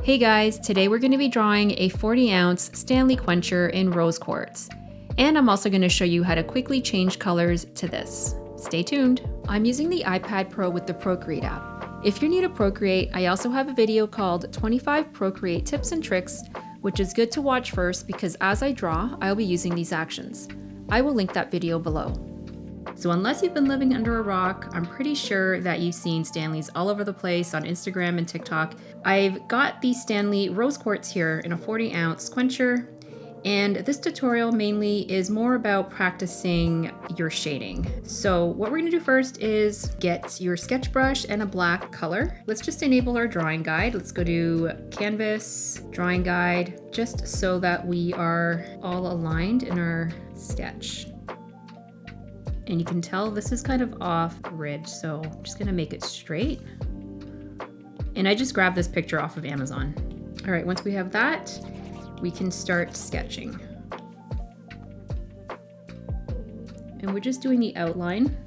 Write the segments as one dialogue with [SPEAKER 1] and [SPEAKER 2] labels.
[SPEAKER 1] Hey guys, today we're going to be drawing a 40-ounce Stanley quencher in rose quartz. And I'm also going to show you how to quickly change colors to this. Stay tuned. I'm using the iPad Pro with the Procreate app. If you're new to Procreate, I also have a video called 25 Procreate Tips and Tricks, which is good to watch first because as I draw, I'll be using these actions. I will link that video below. So unless you've been living under a rock, I'm pretty sure that you've seen Stanleys all over the place on Instagram and TikTok. I've got the Stanley rose quartz here in a 40-ounce quencher, and this tutorial mainly is more about practicing your shading. So what we're gonna do first is get your sketch brush and a black color. Let's just enable our drawing guide. Let's go to Canvas, Drawing Guide, just so that we are all aligned in our sketch. And you can tell this is kind of off grid, so I'm just gonna make it straight. And I just grabbed this picture off of Amazon. All right, once we have that, we can start sketching. And we're just doing the outline.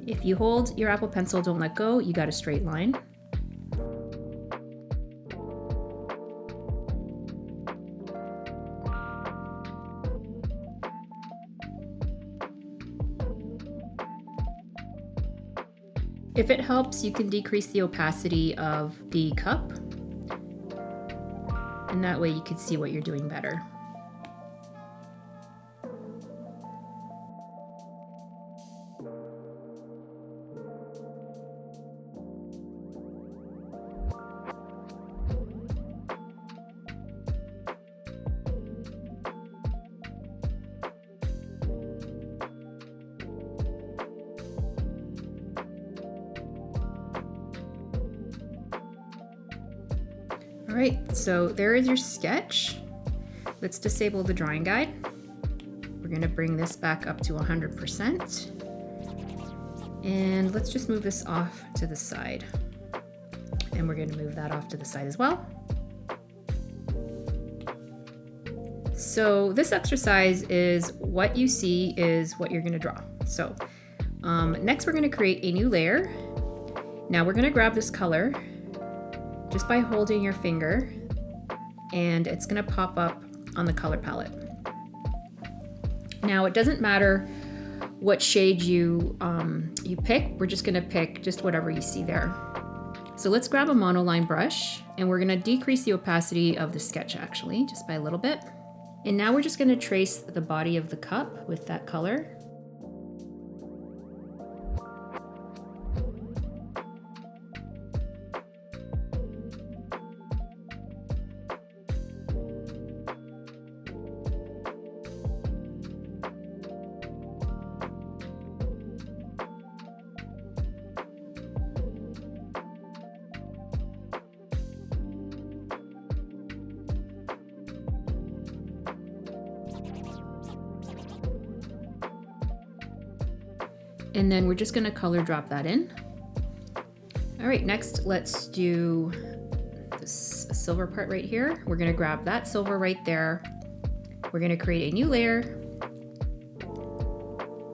[SPEAKER 1] If you hold your Apple Pencil, don't let go, you got a straight line. If it helps, you can decrease the opacity of the cup, and that way you can see what you're doing better. All right, so there is your sketch. Let's disable the drawing guide. We're gonna bring this back up to 100%. And let's just move this off to the side. And we're gonna move that off to the side as well. So this exercise is what you see is what you're gonna draw. So next we're gonna create a new layer. Now we're gonna grab this color just by holding your finger, and it's gonna pop up on the color palette. Now it doesn't matter what shade you pick, we're just gonna pick just whatever you see there. So let's grab a monoline brush, and we're gonna decrease the opacity of the sketch actually, just by a little bit. And now we're just gonna trace the body of the cup with that color. And then we're just gonna color drop that in. All right, next let's do this silver part right here. We're gonna grab that silver right there. We're gonna create a new layer.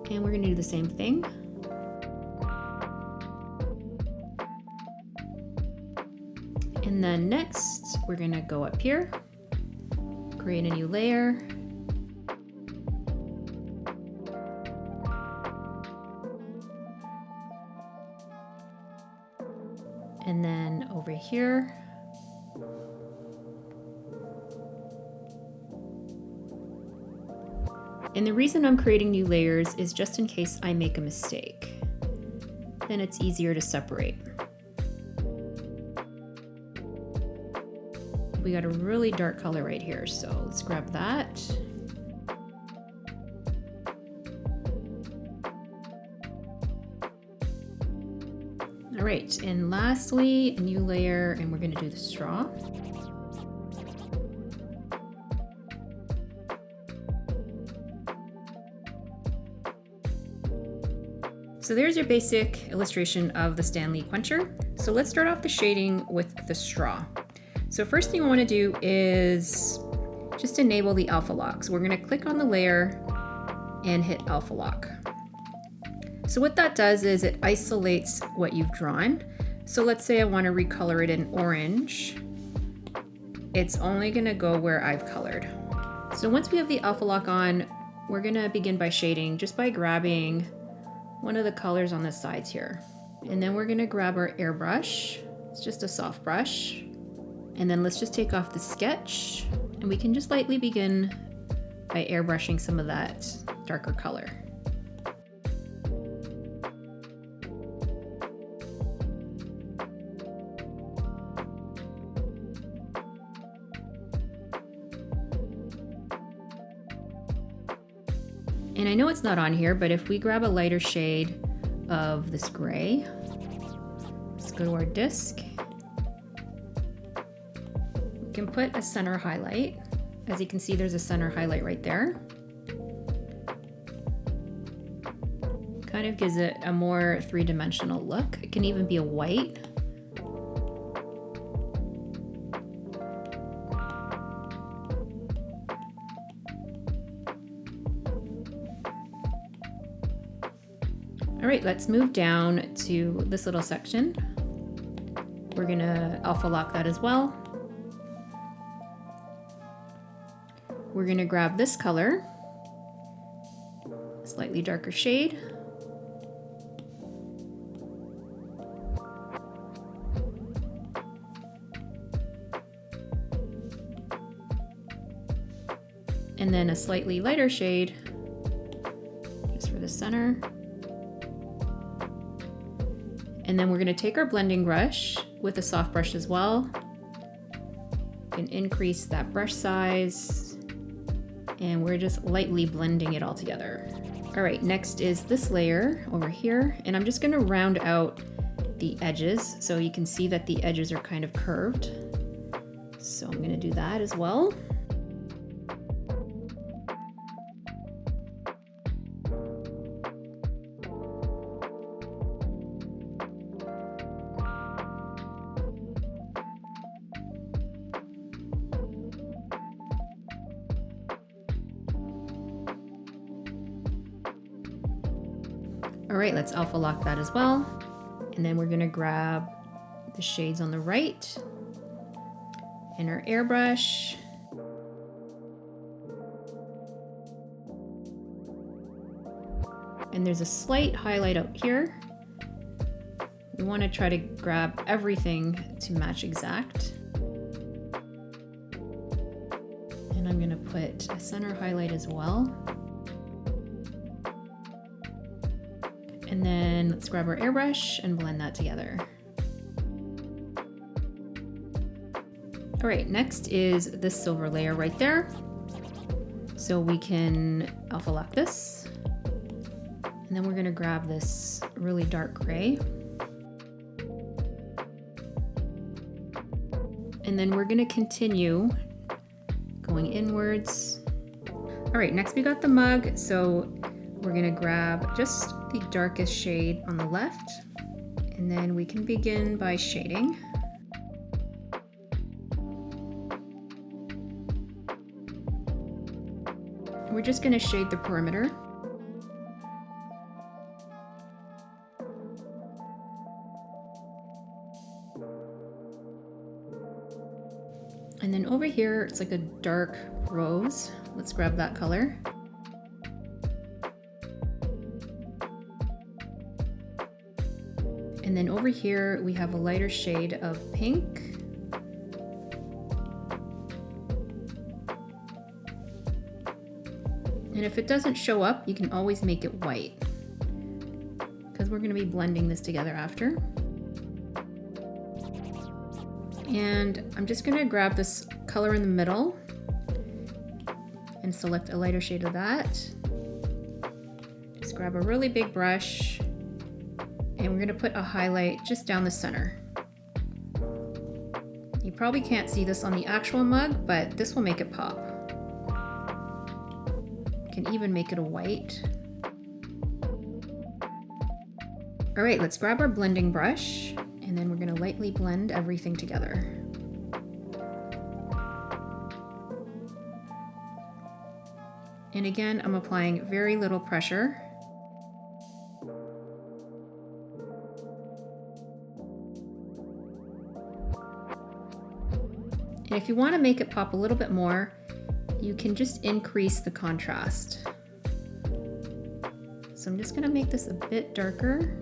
[SPEAKER 1] And we're gonna do the same thing. And then next, we're gonna go up here, create a new layer. And then over here, and the reason I'm creating new layers is just in case I make a mistake. Then it's easier to separate. We got a really dark color right here, so let's grab that. All right, and lastly, a new layer, and we're gonna do the straw. So there's your basic illustration of the Stanley quencher. So let's start off the shading with the straw. So first thing we wanna do is just enable the alpha lock. So we're gonna click on the layer and hit alpha lock. So what that does is it isolates what you've drawn. So let's say I want to recolor it in orange. It's only going to go where I've colored. So once we have the alpha lock on, we're going to begin by shading just by grabbing one of the colors on the sides here. And then we're going to grab our airbrush. It's just a soft brush. And then let's just take off the sketch, and we can just lightly begin by airbrushing some of that darker color. And I know it's not on here, but if we grab a lighter shade of this gray, let's go to our disc. We can put a center highlight. As you can see, there's a center highlight right there. Kind of gives it a more three-dimensional look. It can even be a white. All right, let's move down to this little section. We're gonna alpha lock that as well. We're gonna grab this color, slightly darker shade. And then a slightly lighter shade, just for the center. And then we're gonna take our blending brush with a soft brush as well. You can increase that brush size. And we're just lightly blending it all together. All right, next is this layer over here. And I'm just gonna round out the edges so you can see that the edges are kind of curved. So I'm gonna do that as well. All right, let's alpha lock that as well. And then we're gonna grab the shades on the right and our airbrush. And there's a slight highlight up here. We wanna try to grab everything to match exact. And I'm gonna put a center highlight as well. And then let's grab our airbrush and blend that together. All right, next is this silver layer right there. So we can alpha lock this. And then we're gonna grab this really dark gray. And then we're gonna continue going inwards. All right, next we got the mug. So we're gonna grab just the darkest shade on the left, and then we can begin by shading. We're just gonna shade the perimeter. And then over here, it's like a dark rose. Let's grab that color. And then over here, we have a lighter shade of pink. And if it doesn't show up, you can always make it white, because we're gonna be blending this together after. And I'm just gonna grab this color in the middle and select a lighter shade of that. Just grab a really big brush, and we're gonna put a highlight just down the center. You probably can't see this on the actual mug, but this will make it pop. You can even make it a white. All right, let's grab our blending brush, and then we're gonna lightly blend everything together. And again, I'm applying very little pressure. And if you want to make it pop a little bit more, you can just increase the contrast. So I'm just going to make this a bit darker.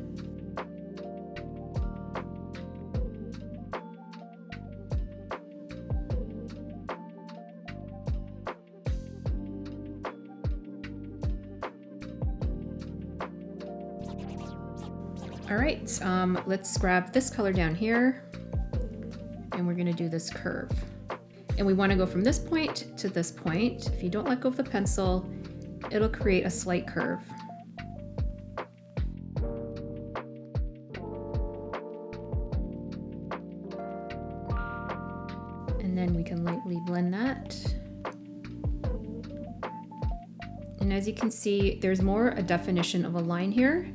[SPEAKER 1] All right, let's grab this color down here, and we're gonna do this curve. And we wanna go from this point to this point. If you don't let go of the pencil, it'll create a slight curve. And then we can lightly blend that. And as you can see, there's more a definition of a line here.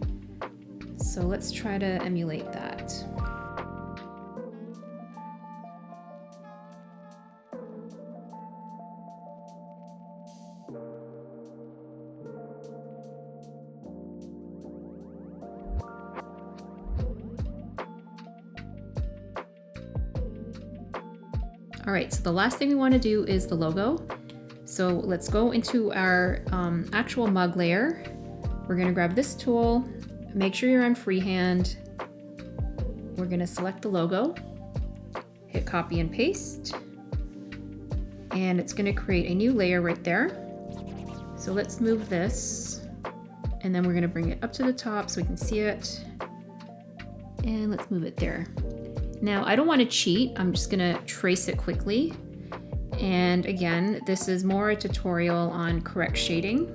[SPEAKER 1] So let's try to emulate that. All right, so the last thing we want to do is the logo. So let's go into our actual mug layer. We're going to grab this tool. Make sure you're on freehand. We're gonna select the logo, hit copy and paste, and it's gonna create a new layer right there. So let's move this, and then we're gonna bring it up to the top so we can see it. And let's move it there. Now, I don't wanna cheat, I'm just gonna trace it quickly. And again, this is more a tutorial on correct shading.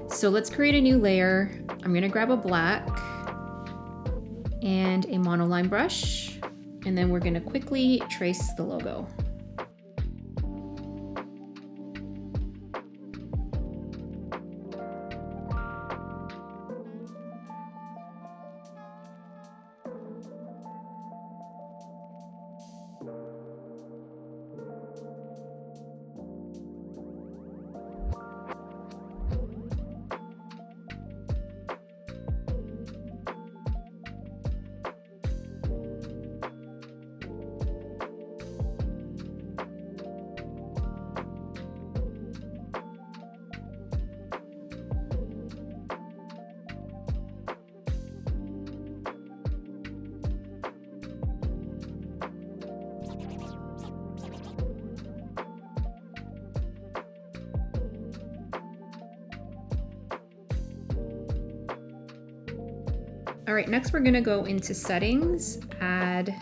[SPEAKER 1] So let's create a new layer. I'm gonna grab a black and a monoline brush, and then we're gonna quickly trace the logo. All right, next we're gonna go into settings, add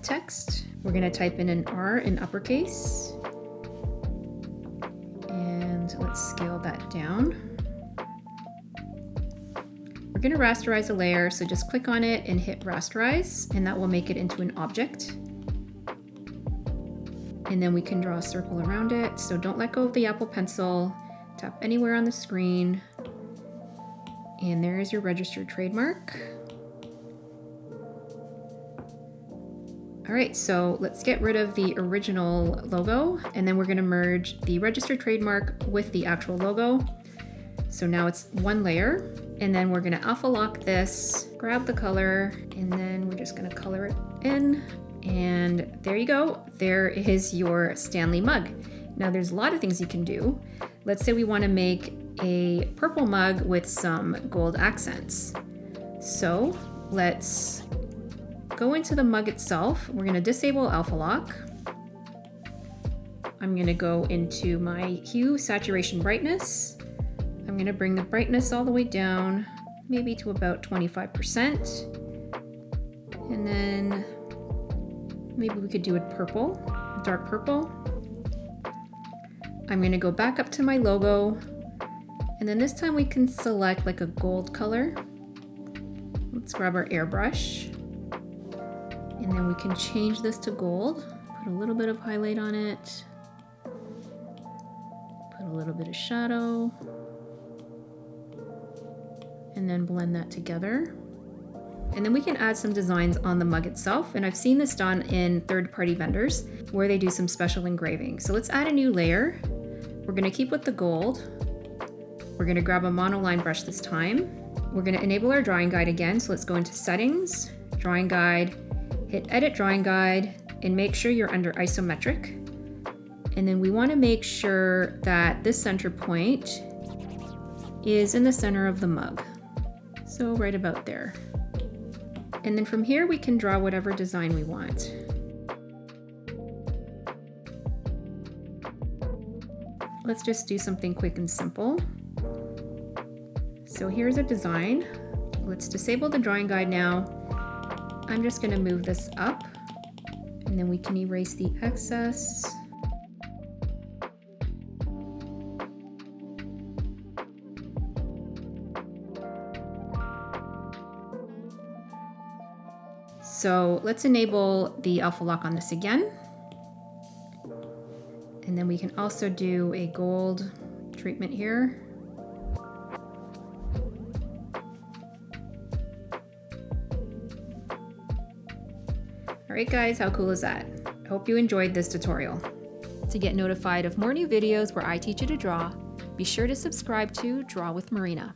[SPEAKER 1] text. We're gonna type in an R in uppercase. And let's scale that down. We're gonna rasterize a layer, so just click on it and hit rasterize, and that will make it into an object. And then we can draw a circle around it. So don't let go of the Apple Pencil, tap anywhere on the screen. And there is your registered trademark. All right, so let's get rid of the original logo, and then we're gonna merge the registered trademark with the actual logo. So now it's one layer, and then we're gonna alpha lock this, grab the color, and then we're just gonna color it in. And there you go. There is your Stanley mug. Now there's a lot of things you can do. Let's say we wanna make a purple mug with some gold accents. So let's go into the mug itself. We're gonna disable alpha lock. I'm gonna go into my hue, saturation, brightness. I'm gonna bring the brightness all the way down, maybe to about 25%. And then maybe we could do it purple, dark purple. I'm gonna go back up to my logo, and then this time we can select like a gold color. Let's grab our airbrush, and then we can change this to gold. Put a little bit of highlight on it. Put a little bit of shadow. And then blend that together. And then we can add some designs on the mug itself. And I've seen this done in third-party vendors where they do some special engraving. So let's add a new layer. We're gonna keep with the gold. We're gonna grab a monoline brush this time. We're gonna enable our drawing guide again. So let's go into settings, drawing guide, hit edit drawing guide, and make sure you're under isometric. And then we want to make sure that this center point is in the center of the mug. So right about there. And then from here we can draw whatever design we want. Let's just do something quick and simple. So here's a design. Let's disable the drawing guide now. I'm just going to move this up, and then we can erase the excess. So let's enable the alpha lock on this again. And then we can also do a gold treatment here. All right guys, how cool is that? I hope you enjoyed this tutorial. To get notified of more new videos where I teach you to draw, be sure to subscribe to Draw with Marina.